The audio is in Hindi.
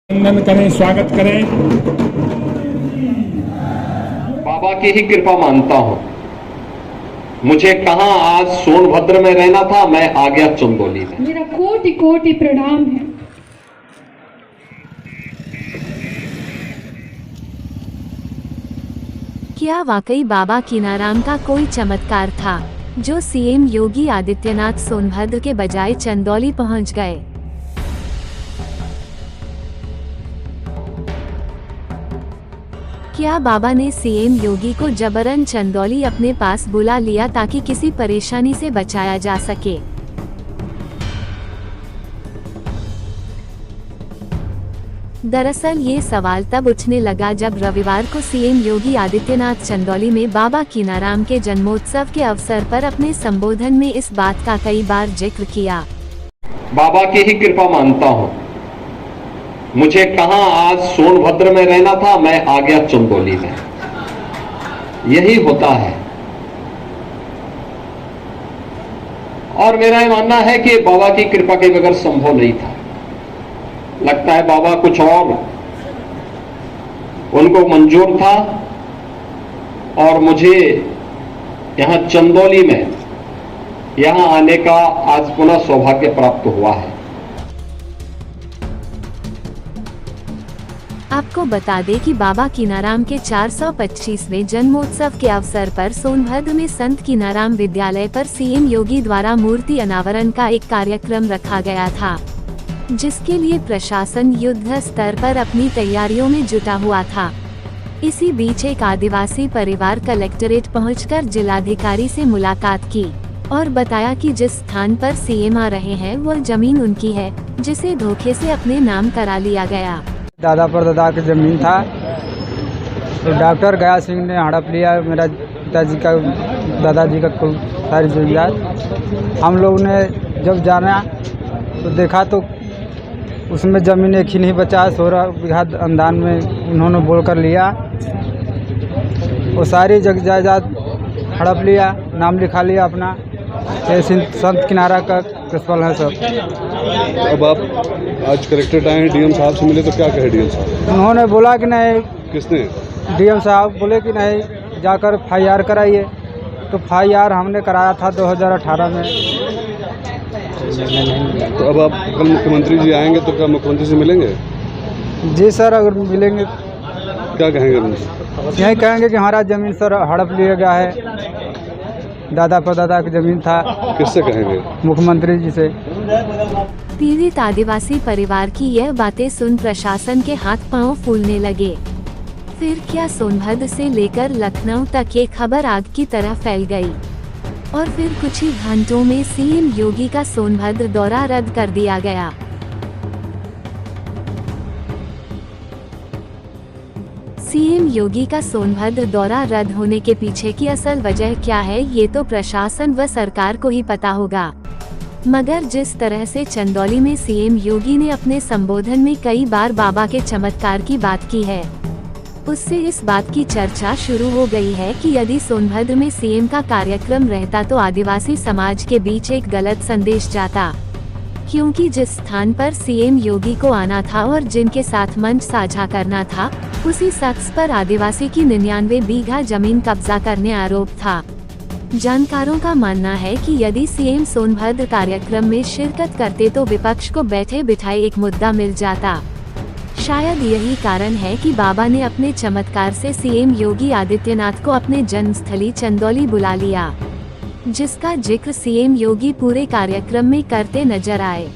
वंदन करें, स्वागत करें। बाबा की ही कृपा मानता हूं। मुझे कहां आज सोनभद्र में रहना था, मैं आ गया चंदौली में। मेरा कोटि कोटि प्रणाम है। क्या वाकई बाबा कीनाराम का कोई चमत्कार था, जो सीएम योगी आदित्यनाथ सोनभद्र के बजाय चंदौली पहुंच गए? क्या बाबा ने सीएम योगी को जबरन चंदौली अपने पास बुला लिया ताकि किसी परेशानी से बचाया जा सके? दरअसल ये सवाल तब उठने लगा जब रविवार को सीएम योगी आदित्यनाथ चंदौली में बाबा कीनाराम के जन्मोत्सव के अवसर पर अपने संबोधन में इस बात का कई बार जिक्र किया। बाबा की ही कृपा मानता हूं। मुझे कहां आज सोनभद्र में रहना था, मैं आ गया चंदौली में। यही होता है। और मेरा यह मानना है कि बाबा की कृपा के बगैर संभव नहीं था। लगता है बाबा कुछ और उनको मंजूर था और मुझे यहां चंदौली में यहां आने का आज पुनः सौभाग्य प्राप्त हुआ है। आपको बता दें कि बाबा कीनाराम के 425वें जन्मोत्सव के अवसर पर सोनभद्र में संत कीनाराम विद्यालय पर सीएम योगी द्वारा मूर्ति अनावरण का एक कार्यक्रम रखा गया था, जिसके लिए प्रशासन युद्ध स्तर पर अपनी तैयारियों में जुटा हुआ था। इसी बीच एक आदिवासी परिवार कलेक्ट्रेट पहुंचकर जिलाधिकारी से मुलाकात की और बताया कि जिस स्थान पर सीएम आ रहे हैं वह जमीन उनकी है, जिसे धोखे से अपने नाम करा लिया गया। दादा परदादा की ज़मीन था, तो डॉक्टर गया सिंह ने हड़प लिया मेरा पिताजी का, दादाजी का सारी जरूरियात। हम लोग ने जब जाना तो देखा तो उसमें ज़मीन एक ही नहीं बचा, 16 बीघा अनुदान में उन्होंने बोल कर लिया। वो सारी जग जायदाद हड़प लिया, नाम लिखा लिया अपना। संत किनारा का प्रिंसिपल है सब। अब आप आज कलेक्ट्रेट आए हैं, डीएम साहब से मिले तो क्या कहे डीएम साहब? उन्होंने बोला कि नहीं, किसने? डीएम साहब बोले कि नहीं जाकर FIR कराइए। तो FIR हमने कराया था 2018 में। तो अब आप कल मुख्यमंत्री जी आएंगे तो क्या मुख्यमंत्री से मिलेंगे? जी सर, अगर मिलेंगे क्या कहेंगे उनसे? यही कहेंगे कि हमारा ज़मीन सर हड़प लिया गया है, दादा परदादा की ज़मीन था। किससे कहेंगे? मुख्यमंत्री जी से। पीड़ित आदिवासी परिवार की यह बातें सुन प्रशासन के हाथ पांव फूलने लगे। फिर क्या सोनभद्र से लेकर लखनऊ तक ये खबर आग की तरह फैल गई और फिर कुछ ही घंटों में सीएम योगी का सोनभद्र दौरा रद्द कर दिया गया। सीएम योगी का सोनभद्र दौरा रद्द होने के पीछे की असल वजह क्या है, ये तो प्रशासन व सरकार को ही पता होगा। मगर जिस तरह से चंदौली में सीएम योगी ने अपने संबोधन में कई बार बाबा के चमत्कार की बात की है, उससे इस बात की चर्चा शुरू हो गई है कि यदि सोनभद्र में सीएम का कार्यक्रम रहता तो आदिवासी समाज के बीच एक गलत संदेश जाता, क्योंकि जिस स्थान पर सीएम योगी को आना था और जिनके साथ मंच साझा करना था, उसी शख्स पर आदिवासी की 99 बीघा जमीन कब्जा करने आरोप था। जानकारों का मानना है कि यदि सीएम सोनभद्र कार्यक्रम में शिरकत करते तो विपक्ष को बैठे बिठाए एक मुद्दा मिल जाता। शायद यही कारण है कि बाबा ने अपने चमत्कार से सीएम योगी आदित्यनाथ को अपने जन्मस्थली चंदौली बुला लिया, जिसका जिक्र सीएम योगी पूरे कार्यक्रम में करते नजर आए।